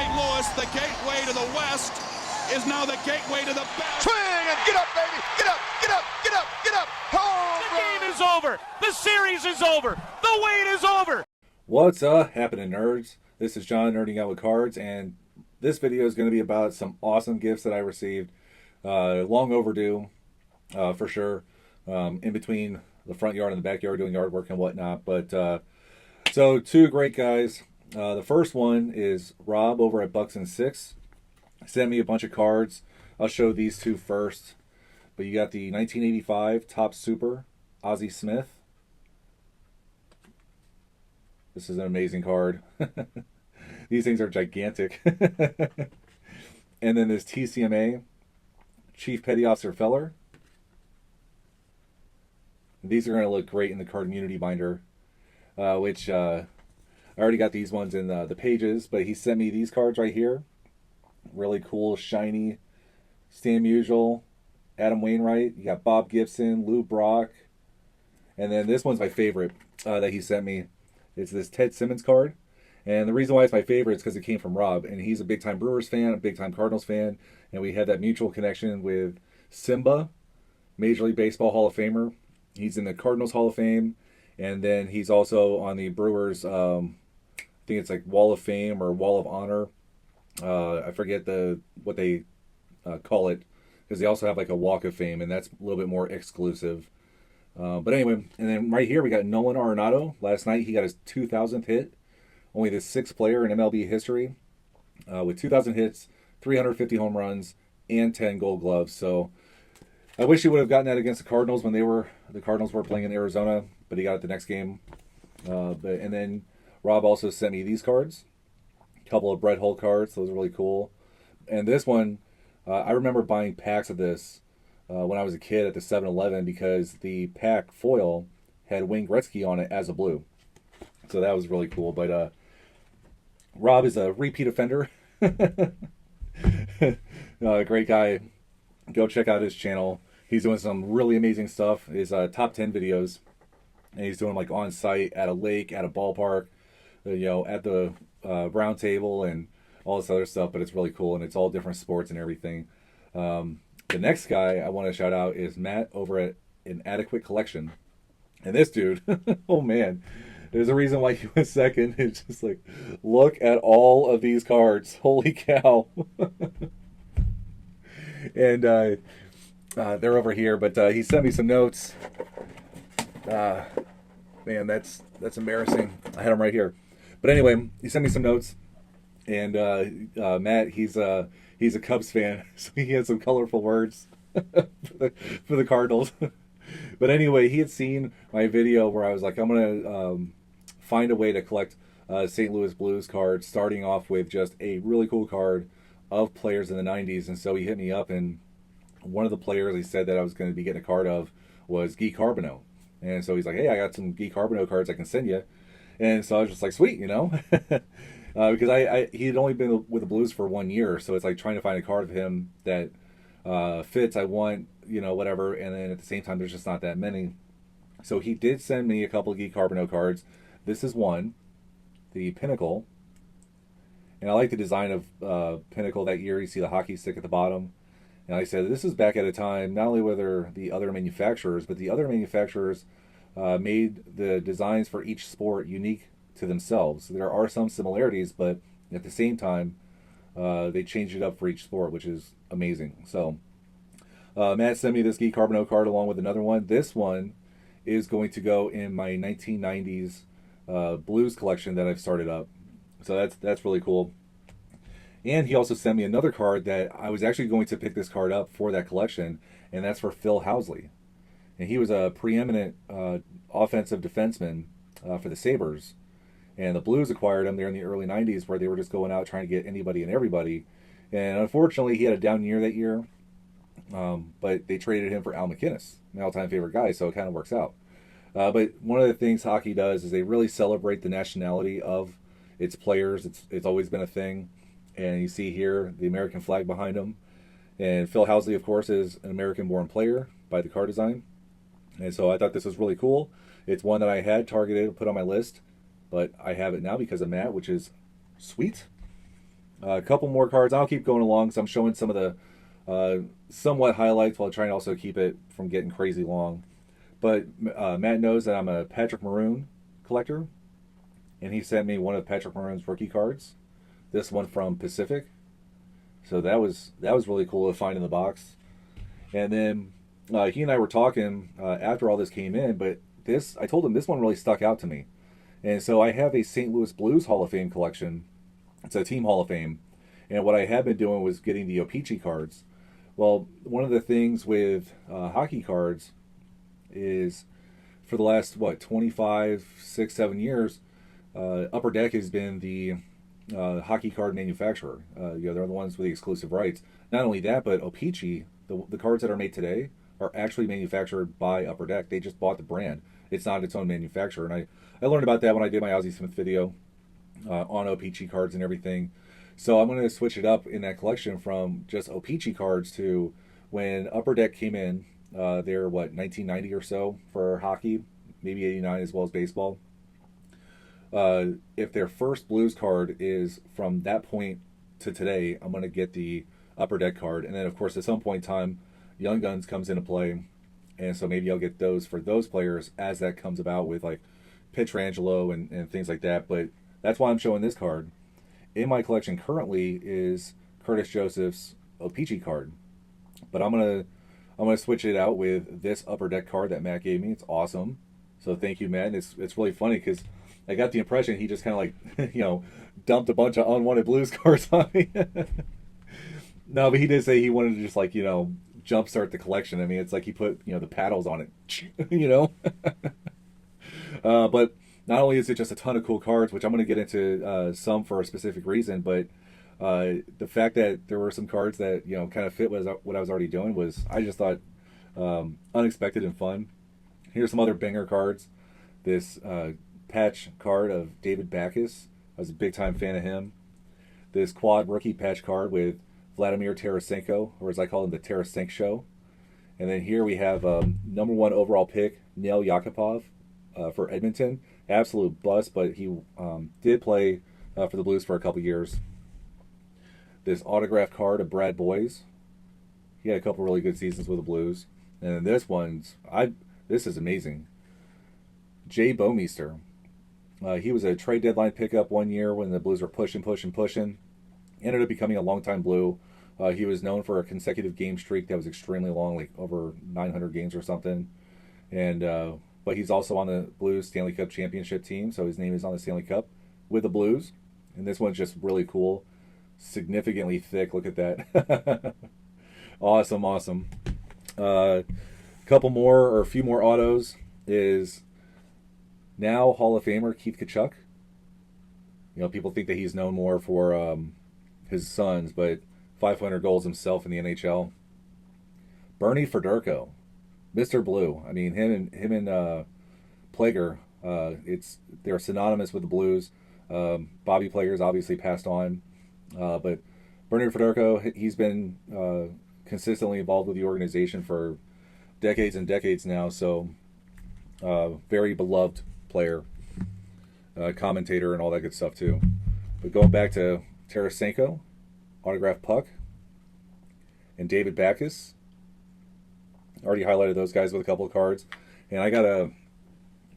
St. Louis, the gateway to the West, is now the gateway to the best. Swing and get up, baby! Get up, get up, get up, get up! Home The game is over. The series is over. The wait is over. What's up, happening nerds? This is John, Nerding Out with Cards, and this video is going to be about some awesome gifts that I received. Long overdue, for sure. In between the front yard and the backyard doing yard work and whatnot. But so two great guys. The first one is Rob over at Bucks and Six. Sent me a bunch of cards. I'll show these two first. But you got the 1985 Top Super Ozzie Smith. This is an amazing card. These things are gigantic. And then this TCMA Chief Petty Officer Feller. These are going to look great in the Cardmunity binder, which I already got these ones in the pages, but he sent me these cards right here. Really cool, shiny, Stan Musial, Adam Wainwright. You got Bob Gibson, Lou Brock. And then this one's my favorite that he sent me. It's this Ted Simmons card. And the reason why it's my favorite is because it came from Rob. And he's a big-time Brewers fan, a big-time Cardinals fan. And we had that mutual connection with Simba, Major League Baseball Hall of Famer. He's in the Cardinals Hall of Fame. And then he's also on the Brewers, I think it's like Wall of Fame or Wall of Honor. I forget what they call it, because they also have like a Walk of Fame, and that's a little bit more exclusive. But anyway, and then right here we got Nolan Arenado. Last night he got his 2,000th hit. Only the sixth player in MLB history with 2,000 hits, 350 home runs, and 10 Gold Gloves. So I wish he would have gotten that against the Cardinals when the Cardinals were playing in Arizona, but he got it the next game. And then Rob also sent me these cards, a couple of Brett Hull cards. Those are really cool. And this one, I remember buying packs of this when I was a kid at the 7-Eleven because the pack foil had Wayne Gretzky on it as a blue. So that was really cool. But Rob is a repeat offender. Great guy. Go check out his channel. He's doing some really amazing stuff. His top 10 videos. And he's doing like on site at a lake, at a ballpark, at the round table and all this other stuff. But it's really cool. And it's all different sports and everything. The next guy I want to shout out is Matt over at Inadequate Collection. And this dude, oh man. There's a reason why he went second. It's just like, look at all of these cards. Holy cow. And they're over here, but he sent me some notes. Man, that's embarrassing. I had them right here. But anyway, he sent me some notes. And Matt, he's a Cubs fan, so he had some colorful words for the Cardinals. But anyway, he had seen my video where I was like, I'm going to find a way to collect St. Louis Blues cards, starting off with just a really cool card of players in the 90s. And so he hit me up, and one of the players he said that I was going to be getting a card of was Guy Carbonneau. And so he's like, hey, I got some Guy Carbonneau cards I can send you. And so I was just like, sweet, because he had only been with the Blues for 1 year. So it's like trying to find a card of him that fits. I want, whatever. And then at the same time, there's just not that many. So he did send me a couple of Guy Carbonneau cards. This is one, the Pinnacle. And I like the design of Pinnacle that year. You see the hockey stick at the bottom. And like I said, this is back at a time, not only were there the other manufacturers, but the other manufacturers made the designs for each sport unique to themselves. There are some similarities, but at the same time, they changed it up for each sport, which is amazing. So Matt sent me this Guy Carbonneau card along with another one. This one is going to go in my 1990s Blues collection that I've started up. So that's really cool. And he also sent me another card that I was actually going to pick this card up for that collection, and that's for Phil Housley. And he was a preeminent offensive defenseman for the Sabres. And the Blues acquired him there in the early 90s, where they were just going out trying to get anybody and everybody. And unfortunately, he had a down year that year. But they traded him for Al MacInnis, my all-time favorite guy, so it kind of works out. But one of the things hockey does is they really celebrate the nationality of its players. It's always been a thing. And you see here the American flag behind him. And Phil Housley, of course, is an American-born player by the card design. And so I thought this was really cool. It's one that I had targeted, put on my list, but I have it now because of Matt, which is sweet. A couple more cards. I'll keep going along, so I'm showing some of the somewhat highlights while trying to also keep it from getting crazy long. But Matt knows that I'm a Patrick Maroon collector, and he sent me one of Patrick Maroon's rookie cards. This one from Pacific. So that was really cool to find in the box. And then he and I were talking after all this came in, but I told him this one really stuck out to me. And so I have a St. Louis Blues Hall of Fame collection. It's a team Hall of Fame. And what I had been doing was getting the O-Pee-Chee cards. Well, one of the things with hockey cards is for the last, 25, 6, 7 years, Upper Deck has been the hockey card manufacturer. They're the ones with the exclusive rights. Not only that, but O-Pee-Chee, the cards that are made today, are actually manufactured by Upper Deck. They just bought the brand. It's not its own manufacturer. And I learned about that when I did my Ozzie Smith video on O-Pee-Chee cards and everything. So I'm going to switch it up in that collection from just O-Pee-Chee cards to when Upper Deck came in. They're 1990 or so for hockey, maybe 89 as well as baseball. If their first Blues card is from that point to today, I'm going to get the Upper Deck card. And then, of course, at some point in time, Young Guns comes into play. And so maybe I'll get those for those players as that comes about with like Pietrangelo and things like that. But that's why I'm showing this card. In my collection currently is Curtis Joseph's O-Pee-Chee card. But I'm gonna switch it out with this Upper Deck card that Matt gave me. It's awesome. So thank you, Matt. And it's really funny because I got the impression he just kind of like, dumped a bunch of unwanted Blues cards on me. No, but he did say he wanted to just like, jumpstart the collection. I mean, it's like he put, the paddles on it, But not only is it just a ton of cool cards, which I'm going to get into some for a specific reason, but the fact that there were some cards that, kind of fit what I was already doing was, I just thought, unexpected and fun. Here's some other banger cards. This patch card of David Backes. I was a big-time fan of him. This quad rookie patch card with Vladimir Tarasenko, or as I call him, the Tarasenko Show. And then here we have number 1 overall pick, Nail Yakupov for Edmonton. Absolute bust, but he did play for the Blues for a couple years. This autographed card of Brad Boyes. He had a couple really good seasons with the Blues. And this this is amazing. Jay Bouwmeester. He was a trade deadline pickup one year when the Blues were pushing. Ended up becoming a longtime Blue. He was known for a consecutive game streak that was extremely long, like over 900 games or something. And but he's also on the Blues Stanley Cup championship team, so his name is on the Stanley Cup with the Blues. And this one's just really cool. Significantly thick. Look at that. Awesome. A few more autos is now Hall of Famer Keith Tkachuk. People think that he's known more for his sons, but 500 goals himself in the NHL. Bernie Federko, Mr. Blue. I mean, him and Plager, they're synonymous with the Blues. Bobby Plager's obviously passed on, but Bernie Federko, he's been consistently involved with the organization for decades and decades now. So, very beloved player, commentator, and all that good stuff too. But going back to Tarasenko, autographed puck, and David Backes. Already highlighted those guys with a couple of cards. And I got a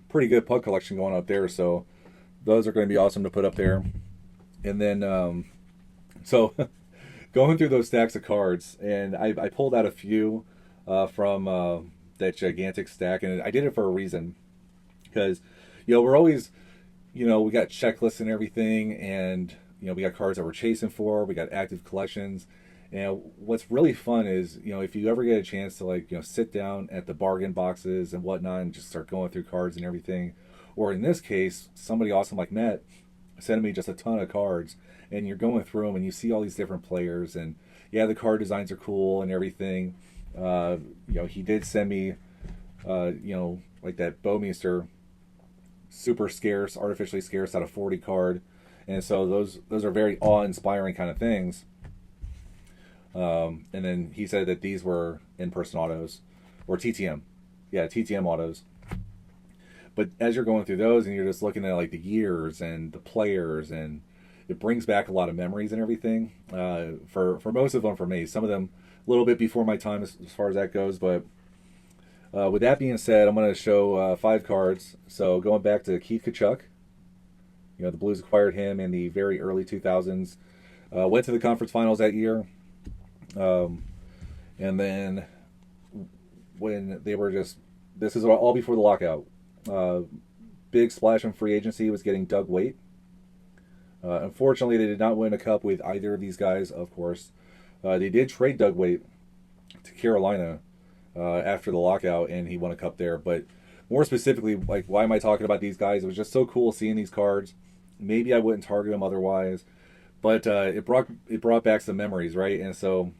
pretty good puck collection going up there, so those are going to be awesome to put up there. And then, so going through those stacks of cards, and I pulled out a few from that gigantic stack, and I did it for a reason. Because, we're always, we got checklists and everything, and we got cards that we're chasing for. We got active collections. And what's really fun is, if you ever get a chance to sit down at the bargain boxes and whatnot and just start going through cards and everything. Or in this case, somebody awesome like Matt sent me just a ton of cards, and you're going through them and you see all these different players, and the card designs are cool and everything. He did send me, like that Bouwmeester super scarce, artificially scarce out of 40 card. And so those are very awe-inspiring kind of things. And then he said that these were in-person autos, or TTM. Yeah, TTM autos. But as you're going through those and you're just looking at the years and the players and it brings back a lot of memories and everything. For most of them, for me, some of them a little bit before my time as far as that goes. But with that being said, I'm going to show 5 cards. So going back to Keith Kachuk, the Blues acquired him in the very early 2000s. Went to the conference finals that year, and then when they were this is all before the lockout. Big splash in free agency was getting Doug Weight. Unfortunately, they did not win a cup with either of these guys, of course. They did trade Doug Weight to Carolina after the lockout, and he won a cup there. But more specifically, like, why am I talking about these guys? It was just so cool seeing these cards. Maybe I wouldn't target them otherwise, but it brought back some memories, right? And so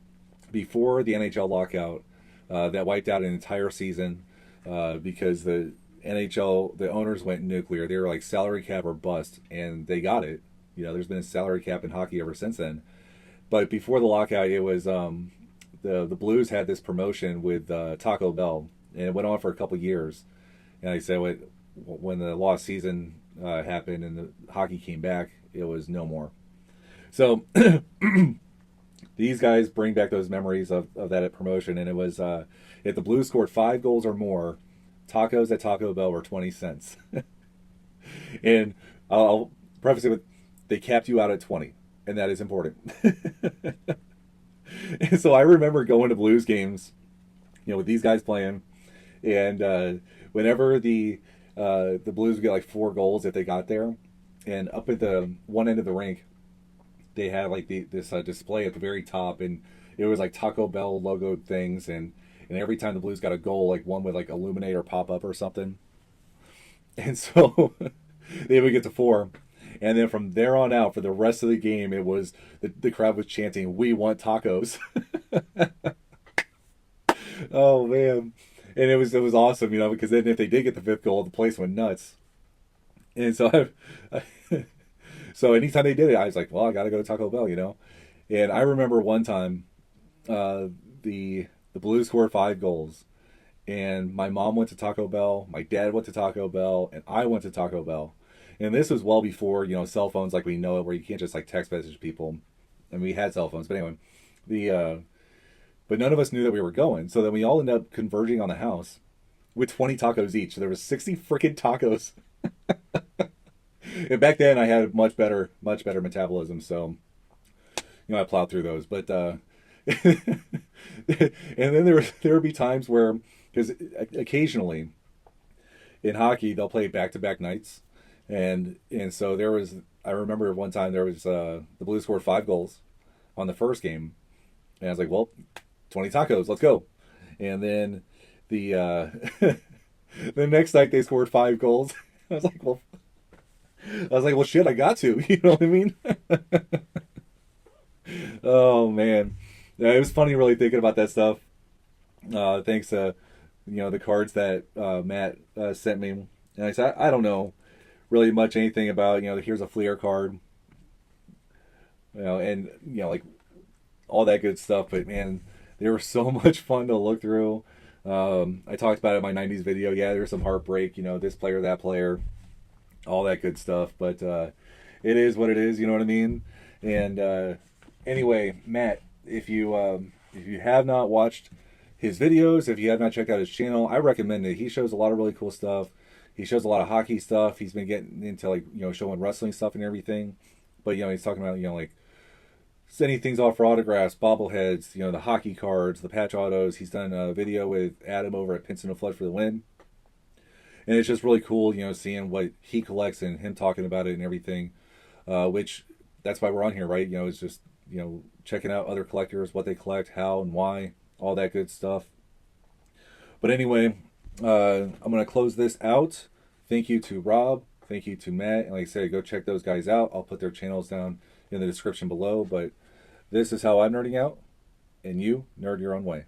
before the NHL lockout, that wiped out an entire season because the NHL, the owners went nuclear. They were like salary cap or bust, and they got it. There's been a salary cap in hockey ever since then. But before the lockout, it was the Blues had this promotion with Taco Bell, and it went on for a couple years. And like I said, when the lost season happened and the hockey came back, it was no more. So these guys bring back those memories of that promotion, and it was if the Blues scored 5 goals or more, tacos at Taco Bell were 20 cents. And I'll preface it with, they capped you out at 20, and that is important. And so I remember going to Blues games, with these guys playing, and whenever the Blues would get like 4 goals if they got there, and up at the one end of the rink, they had like this display at the very top, and it was like Taco Bell logoed things, and every time the Blues got a goal, like one would like illuminate or pop up or something. And so they would get to 4. And then from there on out, for the rest of the game, it was the crowd was chanting, "We want tacos." Oh man. And it was awesome, because then if they did get the 5th goal, the place went nuts. And so so anytime they did it, I was like, well, I got to go to Taco Bell, And I remember one time the Blues scored 5 goals, and my mom went to Taco Bell, my dad went to Taco Bell, and I went to Taco Bell. And this was well before, cell phones like we know it, where you can't just like text message people. And we had cell phones, but anyway, but none of us knew that we were going. So then we all ended up converging on the house with 20 tacos each. So there was 60 freaking tacos. And back then I had much better metabolism, so I plowed through those. But and then there would be times where, because occasionally in hockey they'll play back-to-back nights, and so I remember one time there was the Blues scored 5 goals on the first game, and I was like, well, 20 tacos, let's go. And then the next night they scored 5 goals. I was like, well, shit, I got to. You know what I mean? Oh man, it was funny really thinking about that stuff. Thanks to the cards that Matt sent me, and I said I don't know really much anything about here's a Fleer card, and like all that good stuff. But man, they were so much fun to look through. I talked about it in my 90s video. Yeah, there's some heartbreak, this player, that player, all that good stuff. But it is what it is, you know what I mean? And anyway, Matt, if you have not watched his videos, if you have not checked out his channel, I recommend it. He shows a lot of really cool stuff. He shows a lot of hockey stuff. He's been getting into like showing wrestling stuff and everything. But he's talking about like sending things off for autographs, bobbleheads, the hockey cards, the patch autos. He's done a video with Adam over at Pinson and Flood for the Win. And it's just really cool, seeing what he collects and him talking about it and everything. Which that's why we're on here, right? It's just checking out other collectors, what they collect, how and why, all that good stuff. But anyway, I'm going to close this out. Thank you to Rob. Thank you to Matt. And like I said, go check those guys out. I'll put their channels down in the description below. But this is how I'm nerding out, and you nerd your own way.